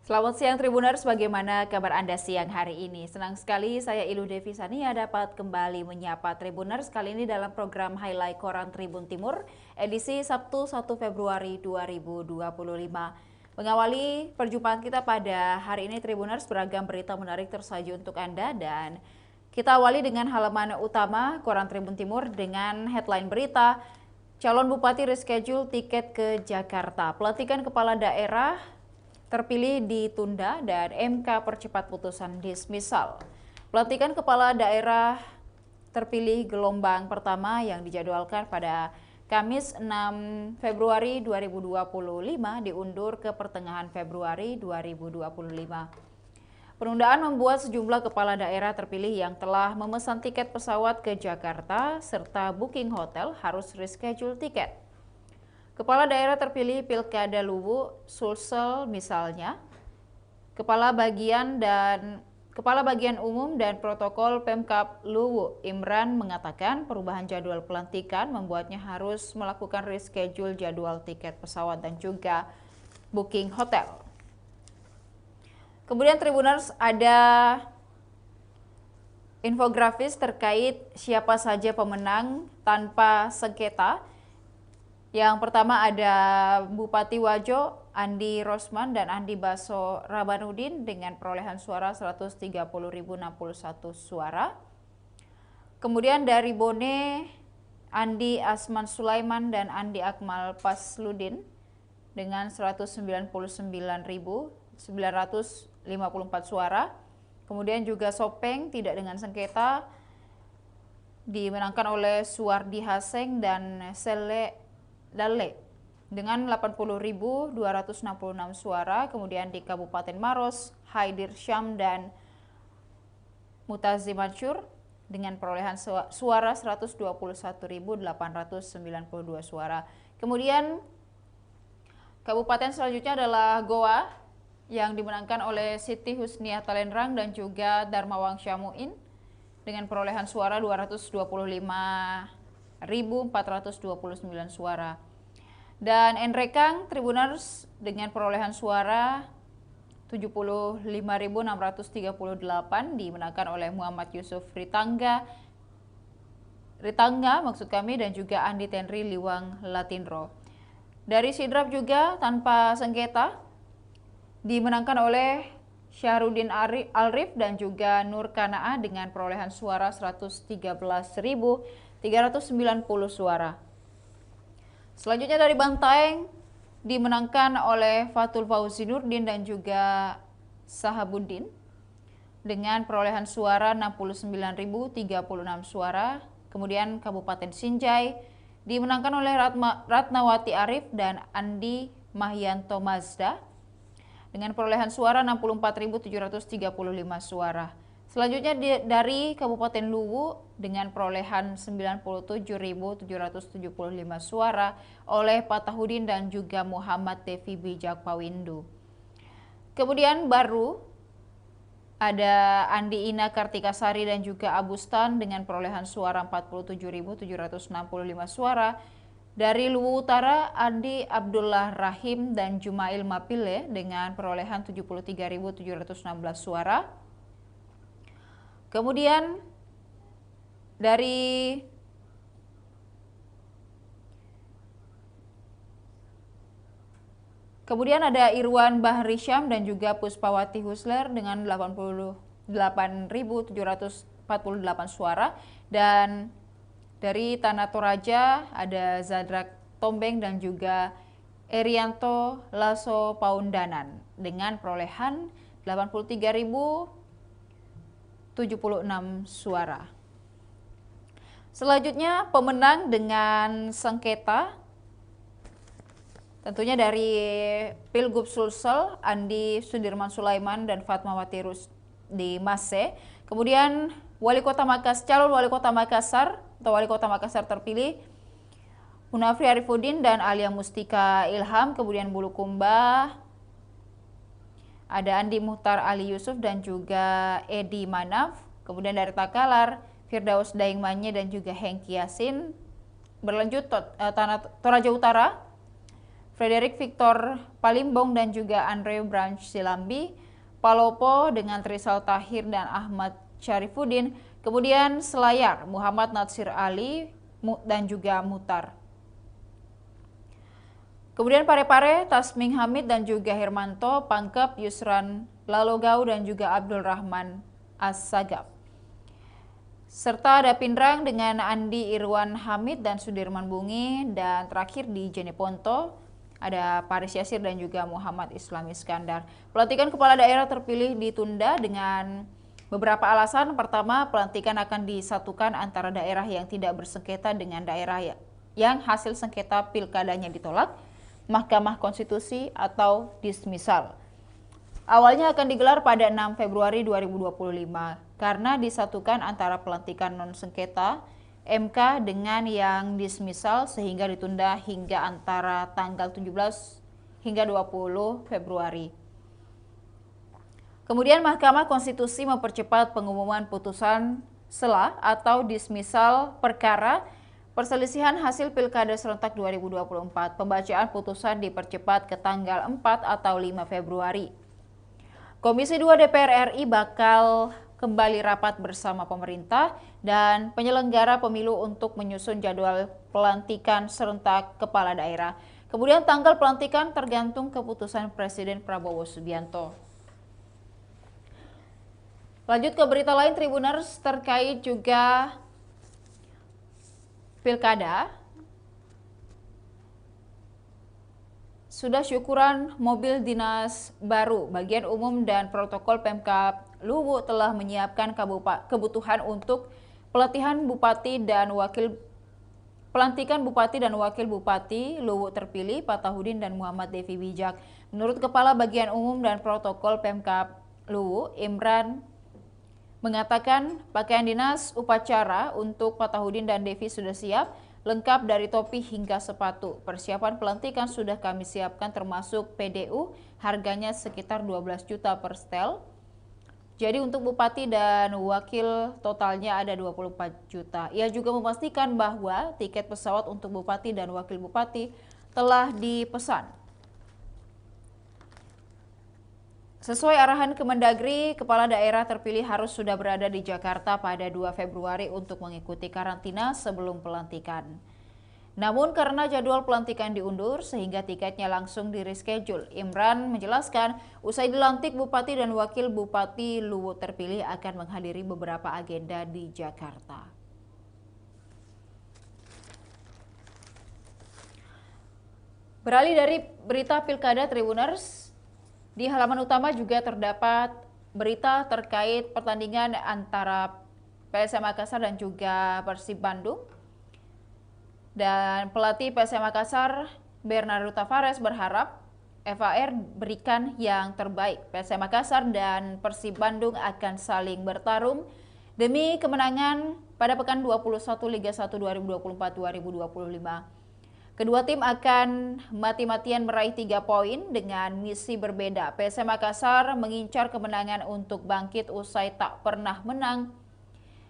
Selamat siang Tribuners, bagaimana kabar Anda siang hari ini? Senang sekali saya Ilu Devi Sania dapat kembali menyapa Tribuners kali ini dalam program Highlight Koran Tribun Timur edisi Sabtu 1 Februari 2025. Mengawali perjumpaan kita pada hari ini Tribuners, beragam berita menarik tersaji untuk Anda dan kita awali dengan halaman utama Koran Tribun Timur dengan headline berita Calon Bupati reschedule tiket ke Jakarta, pelantikan kepala daerah terpilih ditunda dan MK percepat putusan dismisal. Pelantikan kepala daerah terpilih gelombang pertama yang dijadwalkan pada Kamis 6 Februari 2025 diundur ke pertengahan Februari 2025. Penundaan membuat sejumlah kepala daerah terpilih yang telah memesan tiket pesawat ke Jakarta serta booking hotel harus reschedule tiket. Kepala daerah terpilih Pilkada Luwu, Sulsel misalnya, Kepala Bagian Umum dan Protokol Pemkab Luwu, Imran mengatakan perubahan jadwal pelantikan membuatnya harus melakukan reschedule jadwal tiket pesawat dan juga booking hotel. Kemudian Tribuners, ada infografis terkait siapa saja pemenang tanpa sengketa. Yang pertama ada Bupati Wajo, Andi Rosman dan Andi Baso Rabanudin dengan perolehan suara 130.061 suara. Kemudian dari Bone, Andi Asman Sulaiman dan Andi Akmal Pasludin dengan 199.954 suara. Kemudian juga Sopeng tidak dengan sengketa dimenangkan oleh Suwardi Haseng dan Sele Dalle dengan 80.266 suara. Kemudian di Kabupaten Maros, Haidir Syam dan Mutazi Mansur dengan perolehan suara 121.892 suara. Kemudian kabupaten selanjutnya adalah Goa yang dimenangkan oleh Siti Husniah Talenrang dan juga Darmawang Syamuin dengan perolehan suara 225.429 suara. Dan Enrekang Tribuners dengan perolehan suara 75.638 dimenangkan oleh Muhammad Yusuf Ritangga dan juga Andi Tenri Liwang Latindro. Dari Sidrap juga tanpa sengketa dimenangkan oleh Syahrudin Alrif dan juga Nur Kanaa dengan perolehan suara 113.390 suara. Selanjutnya dari Bantaeng dimenangkan oleh Fatul Fauzi Nurdin dan juga Sahabuddin dengan perolehan suara 69.036 suara. Kemudian Kabupaten Sinjai dimenangkan oleh Ratnawati Arif dan Andi Mahyanto Mazda dengan perolehan suara 64.735 suara. Selanjutnya dari Kabupaten Luwu dengan perolehan 97.775 suara oleh Patahudin dan juga Muhammad Devi Bijak Pawindu. Kemudian baru ada Andi Ina Kartikasari dan juga Abustan dengan perolehan suara 47.765 suara. Dari Luwu Utara, Andi Abdullah Rahim dan Jumail Mapile dengan perolehan 73.716 suara. Kemudian dari ada Irwan Bahri Syam dan juga Puspawati Husler dengan 88.748 suara. Dan dari Tanah Toraja ada Zadrak Tombeng dan juga Erianto Laso Paundanan dengan perolehan 83.076 suara. Selanjutnya pemenang dengan sengketa tentunya dari Pilgub Sulsel, Andi Sudirman Sulaiman dan Fatmawati Rusdi Mase. Kemudian calon Wali Kota Makassar atau Wali Kota Makassar terpilih Munafri Arifuddin dan Alia Mustika Ilham. Kemudian Bulukumba ada Andi Muhtar Ali Yusuf dan juga Edi Manaf. Kemudian dari Takalar, Firdaus Daingmanye dan juga Hengki Yasin. Berlanjut Toraja Utara, Frederick Victor Palimbong dan juga Andre Branch Silambi, Palopo dengan Trisal Tahir dan Ahmad Syarifuddin, kemudian Selayar Muhammad Natsir Ali dan juga Mutar. Kemudian Parepare, Tasming Hamid dan juga Hermanto, Pangkep Yusran Lalogau dan juga Abdul Rahman As-Sagap. Serta ada Pindrang dengan Andi Irwan Hamid dan Sudirman Bungi, dan terakhir di Jeneponto ada Paris Yasir dan juga Muhammad Islam Iskandar. Pelantikan kepala daerah terpilih ditunda dengan beberapa alasan. Pertama, pelantikan akan disatukan antara daerah yang tidak bersengketa dengan daerah yang hasil sengketa pilkadanya ditolak Mahkamah Konstitusi atau dismisal. Awalnya akan digelar pada 6 Februari 2025 karena disatukan antara pelantikan non-sengketa MK dengan yang dismisal sehingga ditunda hingga antara tanggal 17 hingga 20 Februari. Kemudian Mahkamah Konstitusi mempercepat pengumuman putusan sela atau dismisal perkara perselisihan hasil Pilkada serentak 2024. Pembacaan putusan dipercepat ke tanggal 4 atau 5 Februari. Komisi 2 DPR RI bakal kembali rapat bersama pemerintah dan penyelenggara pemilu untuk menyusun jadwal pelantikan serentak kepala daerah. Kemudian tanggal pelantikan tergantung keputusan Presiden Prabowo Subianto. Lanjut ke berita lain Tribuners terkait juga Pilkada. Sudah syukuran mobil dinas baru, bagian umum dan protokol Pemkab Luwu telah menyiapkan kebutuhan untuk pelantikan Bupati dan Wakil Bupati Luwu terpilih Patahudin dan Muhammad Devi Bijak. Menurut Kepala Bagian Umum dan Protokol Pemkab Luwu, Imran mengatakan pakaian dinas upacara untuk Patahudin dan Devi sudah siap, lengkap dari topi hingga sepatu. Persiapan pelantikan sudah kami siapkan termasuk PDU, harganya sekitar 12 juta per setel. Jadi untuk bupati dan wakil totalnya ada 24 juta. Ia juga memastikan bahwa tiket pesawat untuk bupati dan wakil bupati telah dipesan. Sesuai arahan Kemendagri, kepala daerah terpilih harus sudah berada di Jakarta pada 2 Februari untuk mengikuti karantina sebelum pelantikan. Namun karena jadwal pelantikan diundur sehingga tiketnya langsung di-reschedule. Imran menjelaskan, usai dilantik Bupati dan Wakil Bupati Luwu terpilih akan menghadiri beberapa agenda di Jakarta. Beralih dari berita Pilkada Tribuners, di halaman utama juga terdapat berita terkait pertandingan antara PSM Makassar dan juga Persib Bandung. Dan pelatih PSM Makassar, Bernardo Tavares berharap FAR berikan yang terbaik. PSM Makassar dan Persib Bandung akan saling bertarung demi kemenangan pada pekan 21 Liga 1 2024-2025. Kedua tim akan mati-matian meraih 3 poin dengan misi berbeda. PSM Makassar mengincar kemenangan untuk bangkit usai tak pernah menang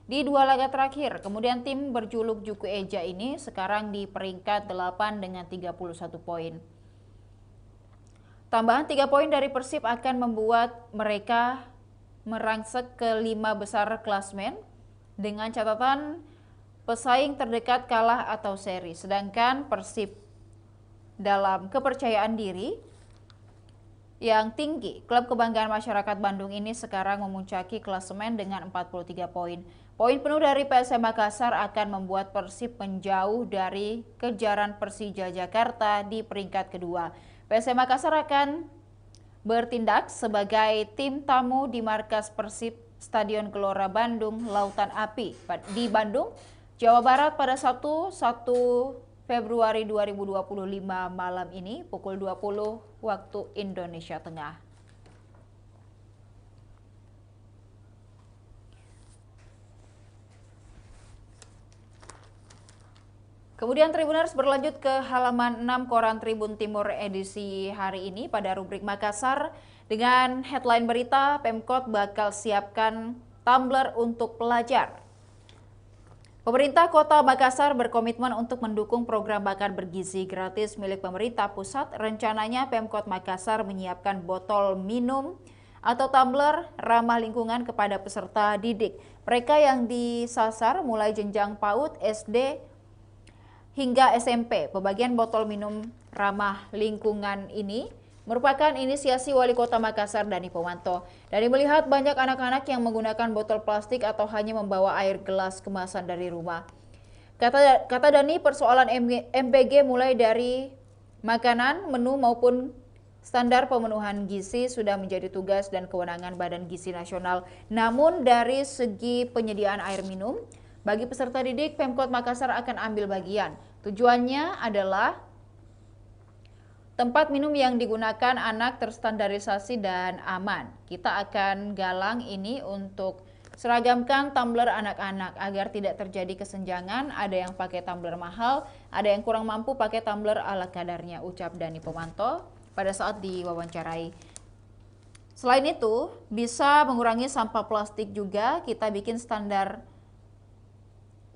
di 2 laga terakhir. Kemudian tim berjuluk Juku Eja ini sekarang di peringkat 8 dengan 31 poin. Tambahan 3 poin dari Persib akan membuat mereka merangsek ke 5 besar klasmen dengan catatan pesaing terdekat kalah atau seri. Sedangkan Persib dalam kepercayaan diri yang tinggi, klub kebanggaan masyarakat Bandung ini sekarang memuncaki klasemen dengan 43 poin. Poin penuh dari PSM Makassar akan membuat Persib menjauh dari kejaran Persija Jakarta di peringkat kedua. PSM Makassar akan bertindak sebagai tim tamu di markas Persib Stadion Gelora Bandung Lautan Api di Bandung, Jawa Barat pada Sabtu 1 Februari 2025 malam ini pukul 20 waktu Indonesia Tengah. Kemudian Tribuners berlanjut ke halaman 6 Koran Tribun Timur edisi hari ini pada rubrik Makassar dengan headline berita Pemkot bakal siapkan tumbler untuk pelajar. Pemerintah Kota Makassar berkomitmen untuk mendukung program makan bergizi gratis milik pemerintah pusat. Rencananya Pemkot Makassar menyiapkan botol minum atau tumbler ramah lingkungan kepada peserta didik. Mereka yang disasar mulai jenjang PAUD, SD, hingga SMP. Pembagian botol minum ramah lingkungan ini merupakan inisiasi Wali Kota Makassar Dani Pomanto. Dani melihat banyak anak-anak yang menggunakan botol plastik atau hanya membawa air gelas kemasan dari rumah. Kata Dani, persoalan MBG mulai dari makanan, menu maupun standar pemenuhan gizi sudah menjadi tugas dan kewenangan Badan Gizi Nasional. Namun dari segi penyediaan air minum, bagi peserta didik, Pemkot Makassar akan ambil bagian. Tujuannya adalah tempat minum yang digunakan anak terstandarisasi dan aman. Kita akan galang ini untuk seragamkan tumbler anak-anak agar tidak terjadi kesenjangan. Ada yang pakai tumbler mahal, ada yang kurang mampu pakai tumbler ala kadarnya, ucap Dani Pomanto pada saat diwawancarai. Selain itu, bisa mengurangi sampah plastik juga. Kita bikin standar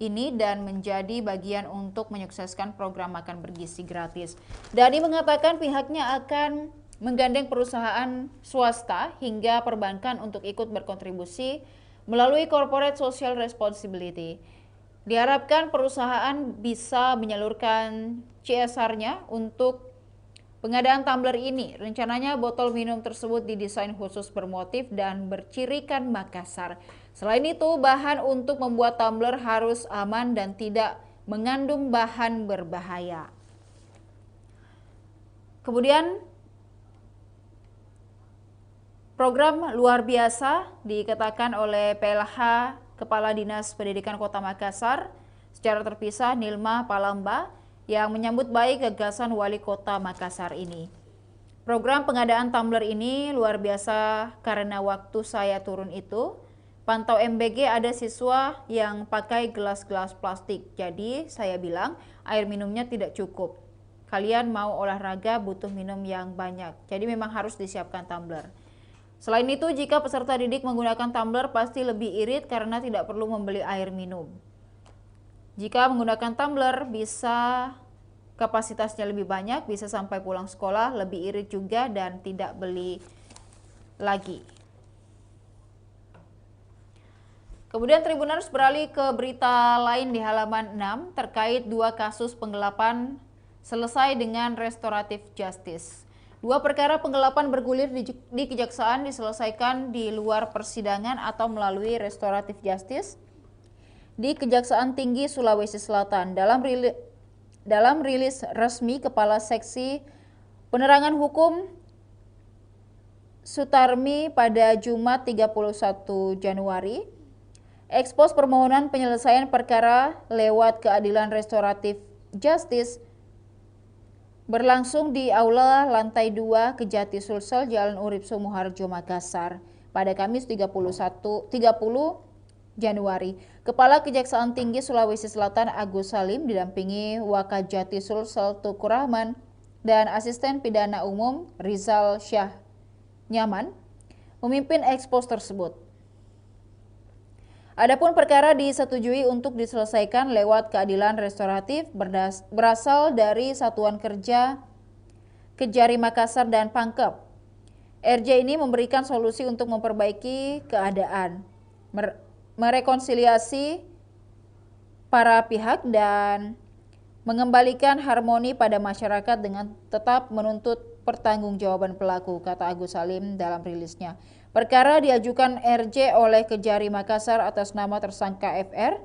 ini dan menjadi bagian untuk menyukseskan program makan bergizi gratis. Dani mengatakan pihaknya akan menggandeng perusahaan swasta hingga perbankan untuk ikut berkontribusi melalui corporate social responsibility. Diharapkan perusahaan bisa menyalurkan CSR-nya untuk pengadaan tumbler ini. Rencananya botol minum tersebut didesain khusus bermotif dan bercirikan Makassar. Selain itu, bahan untuk membuat tumbler harus aman dan tidak mengandung bahan berbahaya. Kemudian, program luar biasa dikatakan oleh PLH Kepala Dinas Pendidikan Kota Makassar secara terpisah Nilma Palamba yang menyambut baik gagasan Wali Kota Makassar ini. Program pengadaan tumbler ini luar biasa karena waktu saya turun itu, pantau MBG ada siswa yang pakai gelas-gelas plastik. Jadi saya bilang air minumnya tidak cukup. Kalian mau olahraga butuh minum yang banyak. Jadi memang harus disiapkan tumbler. Selain itu, jika peserta didik menggunakan tumbler pasti lebih irit karena tidak perlu membeli air minum. Jika menggunakan tumbler bisa kapasitasnya lebih banyak, bisa sampai pulang sekolah, lebih irit juga dan tidak beli lagi. Kemudian Tribuners beralih ke berita lain di halaman 6 terkait 2 kasus penggelapan selesai dengan restoratif justice. 2 perkara penggelapan bergulir di Kejaksaan diselesaikan di luar persidangan atau melalui restoratif justice di Kejaksaan Tinggi Sulawesi Selatan. Dalam rilis resmi Kepala Seksi Penerangan Hukum Sutarmi pada Jumat 31 Januari, ekspos permohonan penyelesaian perkara lewat keadilan restoratif justice berlangsung di Aula Lantai 2 Kejati Sulsel, Jalan Urip Sumoharjo, Makassar pada Kamis 30 Januari. Kepala Kejaksaan Tinggi Sulawesi Selatan Agus Salim didampingi Wakajati Sulsel Tukur Rahman dan Asisten Pidana Umum Rizal Syah Nyaman memimpin ekspos tersebut. Adapun perkara disetujui untuk diselesaikan lewat keadilan restoratif berasal dari Satuan Kerja Kejari Makassar dan Pangkep. RJ ini memberikan solusi untuk memperbaiki keadaan, merekonsiliasi para pihak dan mengembalikan harmoni pada masyarakat dengan tetap menuntut pertanggungjawaban pelaku, kata Agus Salim dalam rilisnya. Perkara diajukan RJ oleh Kejari Makassar atas nama tersangka FR.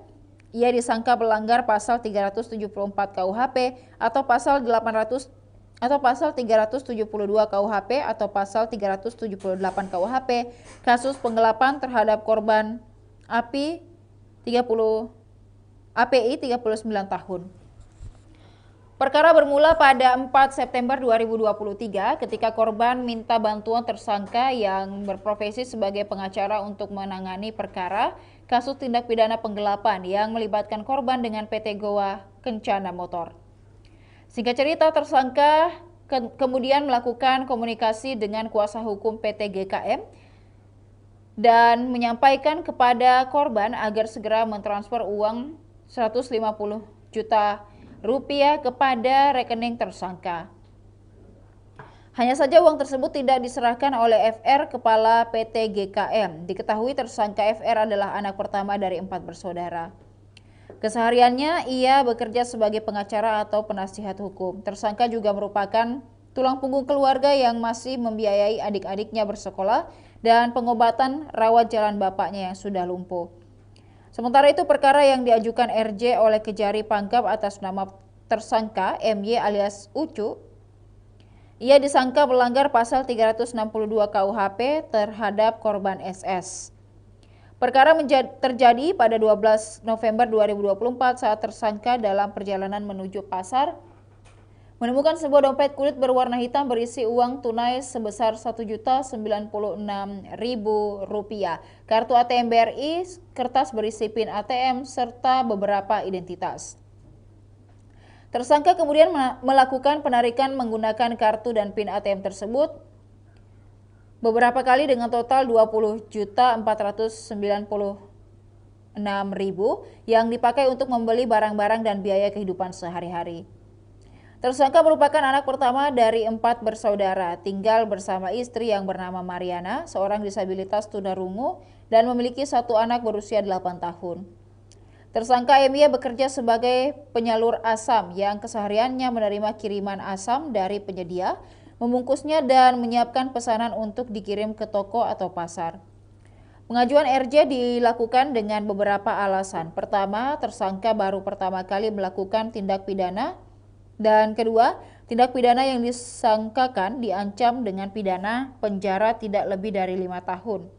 Ia disangka melanggar pasal 374 KUHP atau pasal 800 atau pasal 372 KUHP atau pasal 378 KUHP kasus penggelapan terhadap korban API 39 tahun. Perkara bermula pada 4 September 2023 ketika korban minta bantuan tersangka yang berprofesi sebagai pengacara untuk menangani perkara kasus tindak pidana penggelapan yang melibatkan korban dengan PT Goa Kencana Motor. Singkat cerita, tersangka kemudian melakukan komunikasi dengan kuasa hukum PT GKM dan menyampaikan kepada korban agar segera mentransfer uang 150 juta rupiah kepada rekening tersangka. Hanya saja uang tersebut tidak diserahkan oleh FR, kepala PT GKM. Diketahui tersangka FR adalah anak pertama dari 4 bersaudara. Kesehariannya ia bekerja sebagai pengacara atau penasihat hukum. Tersangka juga merupakan tulang punggung keluarga yang masih membiayai adik-adiknya bersekolah dan pengobatan rawat jalan bapaknya yang sudah lumpuh. Sementara itu perkara yang diajukan RJ oleh Kejari Pangkep atas nama tersangka MY alias Ucu, ia disangka melanggar pasal 362 KUHP terhadap korban SS. Perkara terjadi pada 12 November 2024 saat tersangka dalam perjalanan menuju pasar menemukan sebuah dompet kulit berwarna hitam berisi uang tunai sebesar Rp1.096.000, kartu ATM BRI, kertas berisi PIN ATM, serta beberapa identitas. Tersangka kemudian melakukan penarikan menggunakan kartu dan PIN ATM tersebut beberapa kali dengan total Rp20.496.000 yang dipakai untuk membeli barang-barang dan biaya kehidupan sehari-hari. Tersangka merupakan anak pertama dari 4 bersaudara, tinggal bersama istri yang bernama Mariana, seorang disabilitas tunarungu, dan memiliki 1 anak berusia 8 tahun. Tersangka MY bekerja sebagai penyalur asam yang kesehariannya menerima kiriman asam dari penyedia, membungkusnya dan menyiapkan pesanan untuk dikirim ke toko atau pasar. Pengajuan RJ dilakukan dengan beberapa alasan. Pertama, tersangka baru pertama kali melakukan tindak pidana, dan kedua, tindak pidana yang disangkakan diancam dengan pidana penjara tidak lebih dari 5 tahun.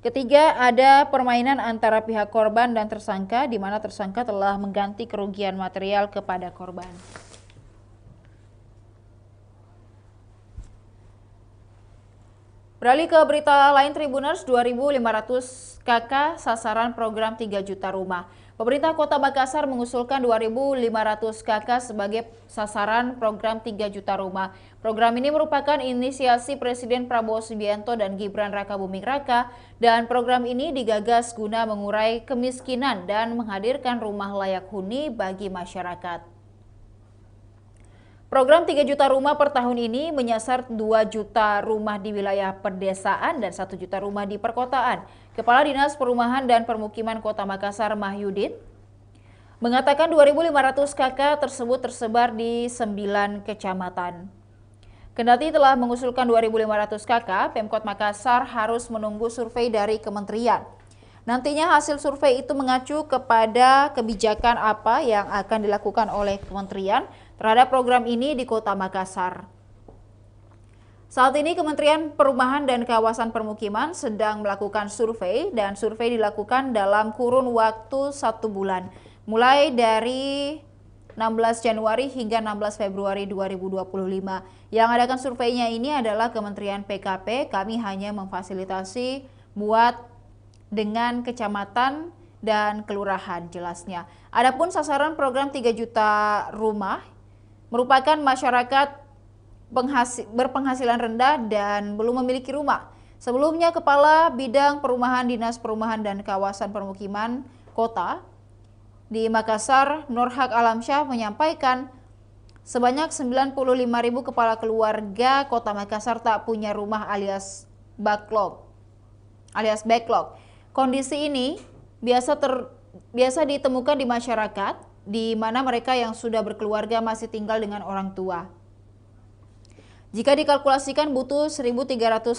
Ketiga, ada permainan antara pihak korban dan tersangka, di mana tersangka telah mengganti kerugian material kepada korban. Beralih ke berita lain, Tribuners, 2.500 KK sasaran program 3 juta rumah. Pemerintah Kota Makassar mengusulkan 2.500 KK sebagai sasaran program 3 juta rumah. Program ini merupakan inisiasi Presiden Prabowo Subianto dan Gibran Rakabuming Raka, dan program ini digagas guna mengurai kemiskinan dan menghadirkan rumah layak huni bagi masyarakat. Program 3 juta rumah per tahun ini menyasar 2 juta rumah di wilayah pedesaan dan 1 juta rumah di perkotaan. Kepala Dinas Perumahan dan Permukiman Kota Makassar, Mahyudin, mengatakan 2.500 KK tersebut tersebar di 9 kecamatan. Kendati telah mengusulkan 2.500 KK, Pemkot Makassar harus menunggu survei dari kementerian. Nantinya hasil survei itu mengacu kepada kebijakan apa yang akan dilakukan oleh kementerian terhadap program ini di Kota Makassar. Saat ini Kementerian Perumahan dan Kawasan Permukiman sedang melakukan survei, dan survei dilakukan dalam kurun waktu 1 bulan, mulai dari 16 Januari hingga 16 Februari 2025. Yang adakan surveinya ini adalah Kementerian PKP. Kami hanya memfasilitasi buat dengan kecamatan dan kelurahan, jelasnya. Adapun sasaran program 3 juta rumah merupakan masyarakat berpenghasilan rendah dan belum memiliki rumah. Sebelumnya, Kepala Bidang Perumahan Dinas Perumahan dan Kawasan Permukiman Kota di Makassar, Nurhak Alamsyah, menyampaikan sebanyak 95.000 kepala keluarga Kota Makassar tak punya rumah alias backlog. Kondisi ini biasa ditemukan di masyarakat, di mana mereka yang sudah berkeluarga masih tinggal dengan orang tua. Jika dikalkulasikan butuh 1.300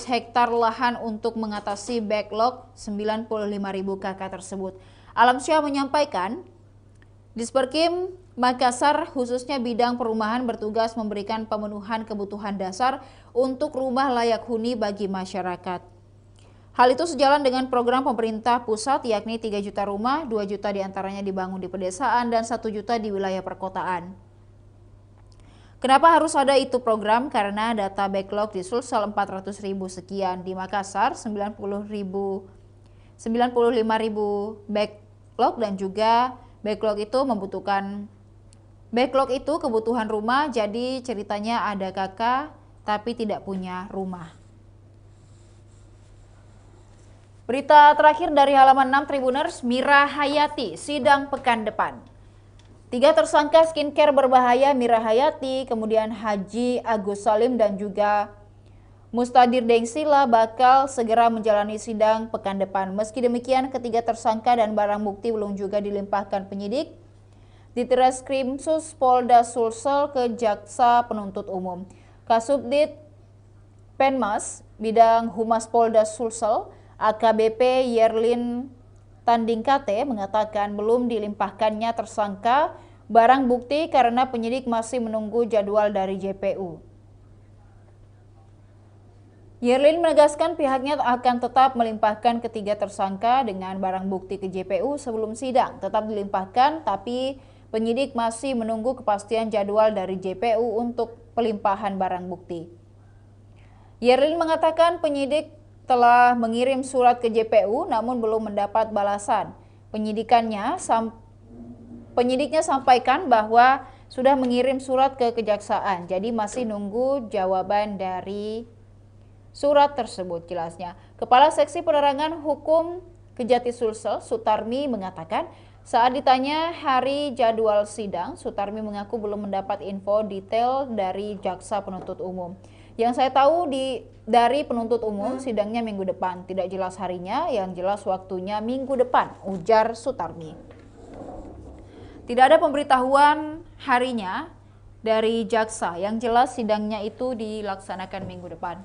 hektar lahan untuk mengatasi backlog 95.000 KK tersebut. Alamsyah menyampaikan, Disperkim Makassar khususnya bidang perumahan bertugas memberikan pemenuhan kebutuhan dasar untuk rumah layak huni bagi masyarakat. Hal itu sejalan dengan program pemerintah pusat, yakni 3 juta rumah, 2 juta diantaranya dibangun di pedesaan dan 1 juta di wilayah perkotaan. Kenapa harus ada itu program? Karena data backlog di Sulsel 400.000 sekian, di Makassar 95.000 backlog, dan juga backlog itu kebutuhan rumah, jadi ceritanya ada kakak tapi tidak punya rumah. Berita terakhir dari halaman 6 Tribuners, Mira Hayati, sidang pekan depan. 3 tersangka skincare berbahaya Mira Hayati, kemudian Haji Agus Salim dan juga Mustadir Dengsila bakal segera menjalani sidang pekan depan. Meski demikian, ketiga tersangka dan barang bukti belum juga dilimpahkan penyidik di Treskrimsus Polda Sulsel ke Jaksa Penuntut Umum. Kasubdit Penmas Bidang Humas Polda Sulsel AKBP Yerlin Tandingkate mengatakan belum dilimpahkannya tersangka barang bukti karena penyidik masih menunggu jadwal dari JPU. Yerlin menegaskan pihaknya akan tetap melimpahkan ketiga tersangka dengan barang bukti ke JPU sebelum sidang tetap dilimpahkan, tapi penyidik masih menunggu kepastian jadwal dari JPU untuk pelimpahan barang bukti. Yerlin mengatakan penyidik telah mengirim surat ke JPU namun belum mendapat balasan. Penyidiknya sampaikan bahwa sudah mengirim surat ke kejaksaan, jadi masih nunggu jawaban dari surat tersebut, jelasnya. Kepala Seksi Penerangan Hukum Kejati Sulsel, Sutarmi, mengatakan saat ditanya hari jadwal sidang, Sutarmi mengaku belum mendapat info detail dari Jaksa Penuntut Umum. Yang saya tahu dari penuntut umum sidangnya minggu depan, tidak jelas harinya, yang jelas waktunya minggu depan, ujar Sutarmi. Tidak ada pemberitahuan harinya dari jaksa, yang jelas sidangnya itu dilaksanakan minggu depan.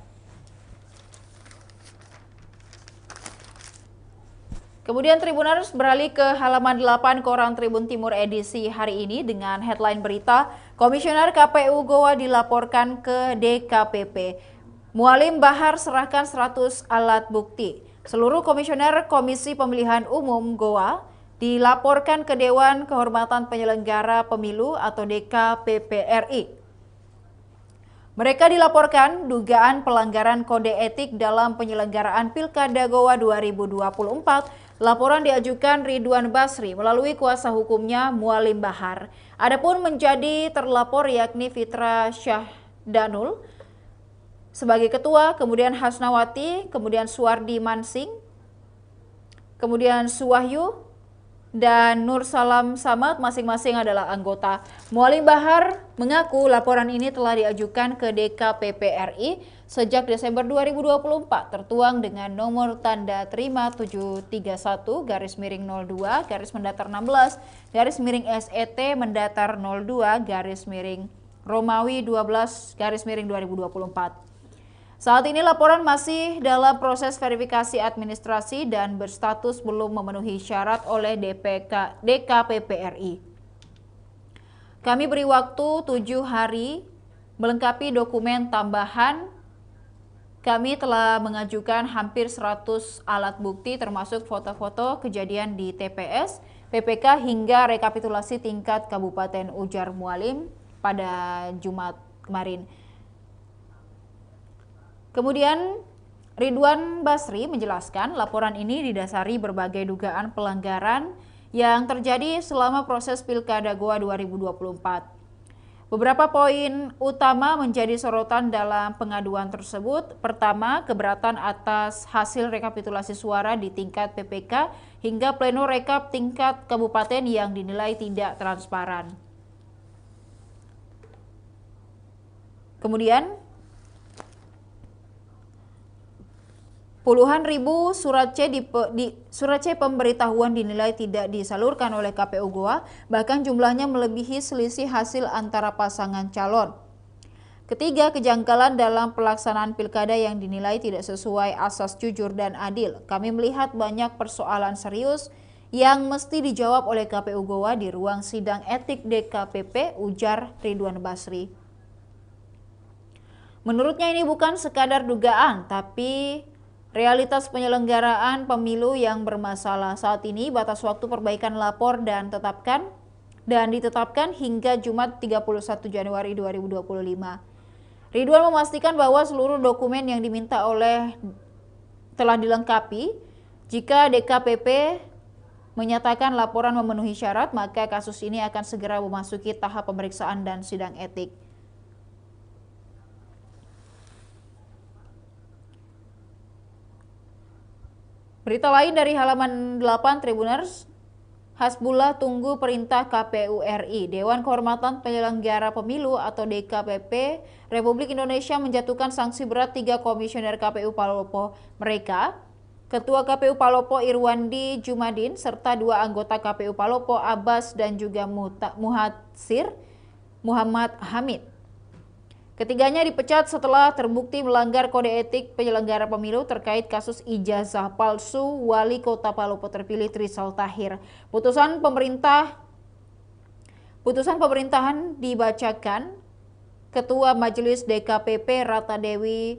Kemudian Tribuners beralih ke halaman 8 Koran Tribun Timur edisi hari ini dengan headline berita, Komisioner KPU Goa dilaporkan ke DKPP. Mualim Bahar serahkan 100 alat bukti. Seluruh komisioner Komisi Pemilihan Umum Goa dilaporkan ke Dewan Kehormatan Penyelenggara Pemilu atau DKPP RI. Mereka dilaporkan dugaan pelanggaran kode etik dalam penyelenggaraan Pilkada Goa 2024. Laporan diajukan Ridwan Basri melalui kuasa hukumnya Mualim Bahar. Adapun menjadi terlapor yakni Fitra Syahdanul sebagai ketua, kemudian Hasnawati, kemudian Suwardi Mansing, kemudian Suwahyu, dan Nur Salam Samad masing-masing adalah anggota. Mualim Bahar mengaku laporan ini telah diajukan ke DKPP RI sejak Desember 2024, tertuang dengan nomor tanda terima 731-2/16/SET-02/Romawi 12/2024. Saat ini laporan masih dalam proses verifikasi administrasi dan berstatus belum memenuhi syarat oleh DKPP RI. Kami beri waktu 7 hari melengkapi dokumen tambahan. Kami telah mengajukan hampir 100 alat bukti termasuk foto-foto kejadian di TPS, PPK hingga rekapitulasi tingkat kabupaten, ujar Mualim pada Jumat kemarin. Kemudian Ridwan Basri menjelaskan laporan ini didasari berbagai dugaan pelanggaran yang terjadi selama proses Pilkada Goa 2024. Beberapa poin utama menjadi sorotan dalam pengaduan tersebut. Pertama, keberatan atas hasil rekapitulasi suara di tingkat PPK hingga pleno rekap tingkat kabupaten yang dinilai tidak transparan. Kemudian, puluhan ribu surat C pemberitahuan dinilai tidak disalurkan oleh KPU Goa, bahkan jumlahnya melebihi selisih hasil antara pasangan calon. Ketiga, kejanggalan dalam pelaksanaan pilkada yang dinilai tidak sesuai asas jujur dan adil. Kami melihat banyak persoalan serius yang mesti dijawab oleh KPU Goa di ruang sidang etik DKPP, ujar Ridwan Basri. Menurutnya ini bukan sekadar dugaan, tapi realitas penyelenggaraan pemilu yang bermasalah. Saat ini batas waktu perbaikan lapor dan ditetapkan hingga Jumat 31 Januari 2025. Ridwan memastikan bahwa seluruh dokumen yang diminta telah dilengkapi. Jika DKPP menyatakan laporan memenuhi syarat, maka kasus ini akan segera memasuki tahap pemeriksaan dan sidang etik. Berita lain dari halaman 8 Tribuners, Hasbullah tunggu perintah KPU RI. Dewan Kehormatan Penyelenggara Pemilu atau DKPP Republik Indonesia menjatuhkan sanksi berat 3 komisioner KPU Palopo mereka, Ketua KPU Palopo Irwandi Jumadin, serta 2 anggota KPU Palopo Abbas dan juga Muhatsir Muhammad Hamid. Ketiganya dipecat setelah terbukti melanggar kode etik penyelenggara pemilu terkait kasus ijazah palsu Wali Kota Palopo terpilih Trisal Tahir. Putusan pemerintahan dibacakan Ketua Majelis DKPP Rata Dewi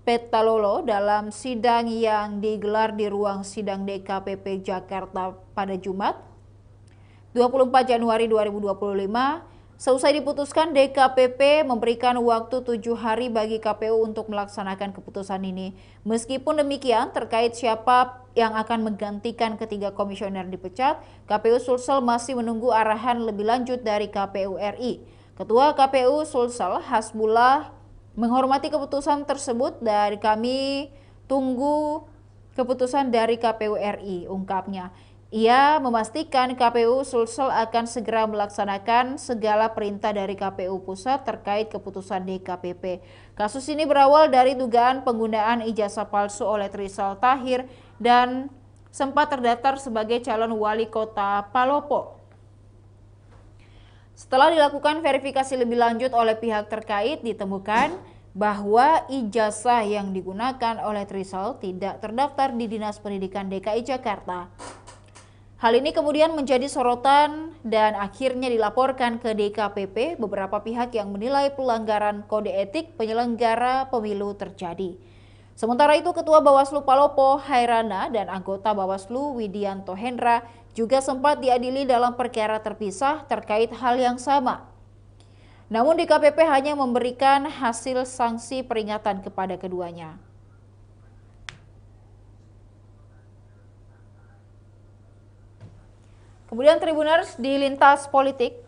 Petalolo dalam sidang yang digelar di ruang sidang DKPP Jakarta pada Jumat 24 Januari 2025. Seusai diputuskan, DKPP memberikan waktu 7 hari bagi KPU untuk melaksanakan keputusan ini. Meskipun demikian, terkait siapa yang akan menggantikan ketiga komisioner dipecat, KPU Sulsel masih menunggu arahan lebih lanjut dari KPU RI. Ketua KPU Sulsel, Hasbullah, menghormati keputusan tersebut dan kami tunggu keputusan dari KPU RI, ungkapnya. Ia memastikan KPU Sulsel akan segera melaksanakan segala perintah dari KPU Pusat terkait keputusan DKPP. Kasus ini berawal dari dugaan penggunaan ijazah palsu oleh Trisal Tahir dan sempat terdaftar sebagai calon wali kota Palopo. Setelah dilakukan verifikasi lebih lanjut oleh pihak terkait, ditemukan bahwa ijazah yang digunakan oleh Trisal tidak terdaftar di Dinas Pendidikan DKI Jakarta. Hal ini kemudian menjadi sorotan dan akhirnya dilaporkan ke DKPP. Beberapa pihak yang menilai pelanggaran kode etik penyelenggara pemilu terjadi. Sementara itu, Ketua Bawaslu Palopo Hairana dan anggota Bawaslu Widianto Hendra juga sempat diadili dalam perkara terpisah terkait hal yang sama. Namun DKPP hanya memberikan hasil sanksi peringatan kepada keduanya. Kemudian Tribuners, di lintas politik,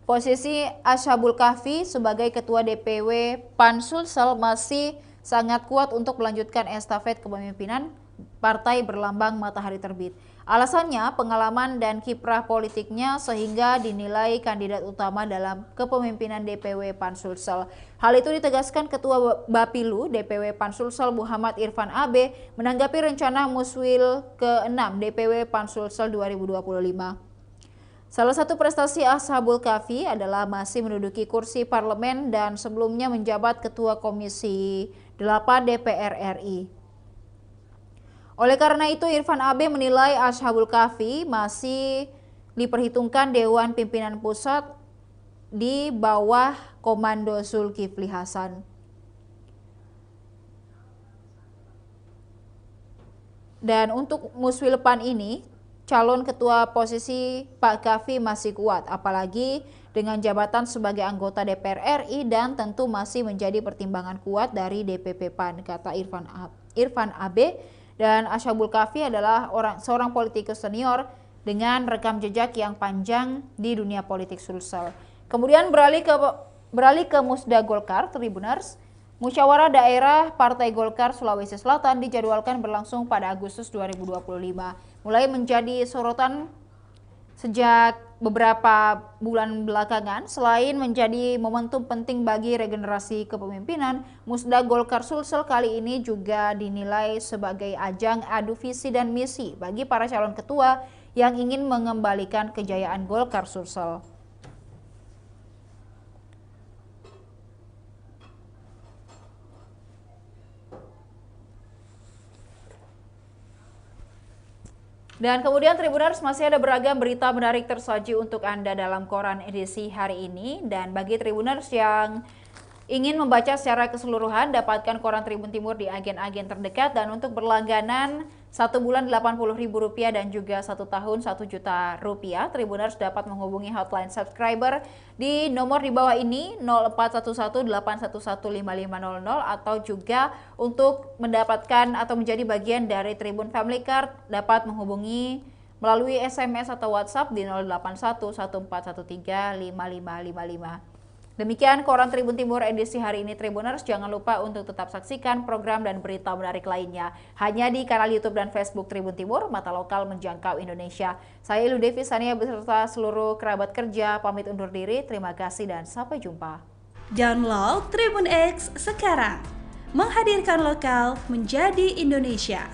posisi Ashabul Kahfi sebagai Ketua DPW PAN Sulsel masih sangat kuat untuk melanjutkan estafet kepemimpinan partai berlambang matahari terbit. Alasannya pengalaman dan kiprah politiknya sehingga dinilai kandidat utama dalam kepemimpinan DPW PAN Sulsel. Hal itu ditegaskan Ketua Bapilu DPW PAN Sulsel Muhammad Irfan AB menanggapi rencana Muswil ke-6 DPW PAN Sulsel 2025. Salah satu prestasi Ashabul Kahfi adalah masih menduduki kursi parlemen dan sebelumnya menjabat Ketua Komisi 8 DPR RI. Oleh karena itu, Irfan AB menilai Ashabul Kahfi masih diperhitungkan Dewan Pimpinan Pusat di bawah komando Zulkifli Hasan. Dan untuk Muswil PAN ini, calon ketua posisi Pak Kahfi masih kuat, apalagi dengan jabatan sebagai anggota DPR RI dan tentu masih menjadi pertimbangan kuat dari DPP PAN, kata Irfan AB. Dan Ashabul Kahfi adalah seorang politikus senior dengan rekam jejak yang panjang di dunia politik Sulsel. Kemudian beralih ke Musda Golkar, Tribuners. Musyawarah Daerah Partai Golkar Sulawesi Selatan dijadwalkan berlangsung pada Agustus 2025. Mulai menjadi sorotan sejak beberapa bulan belakangan. Selain menjadi momentum penting bagi regenerasi kepemimpinan, Musda Golkar Sulsel kali ini juga dinilai sebagai ajang adu visi dan misi bagi para calon ketua yang ingin mengembalikan kejayaan Golkar Sulsel. Dan kemudian Tribuners, masih ada beragam berita menarik tersaji untuk Anda dalam koran edisi hari ini. Dan bagi Tribuners yang ingin membaca secara keseluruhan, dapatkan koran Tribun Timur di agen-agen terdekat. Dan untuk berlangganan 1 bulan Rp80.000 dan juga 1 tahun Rp1.000.000, Tribuners dapat menghubungi hotline subscriber di nomor di bawah ini 041181155500, atau juga untuk mendapatkan atau menjadi bagian dari Tribun Family Card dapat menghubungi melalui SMS atau WhatsApp di 081141355555. Demikian Koran Tribun Timur edisi hari ini Tribuners. Jangan lupa untuk tetap saksikan program dan berita menarik lainnya hanya di kanal YouTube dan Facebook Tribun Timur, mata lokal menjangkau Indonesia. Saya Ilu Devi Sania beserta seluruh kerabat kerja pamit undur diri. Terima kasih dan sampai jumpa. Download Tribun X sekarang. Menghadirkan lokal menjadi Indonesia.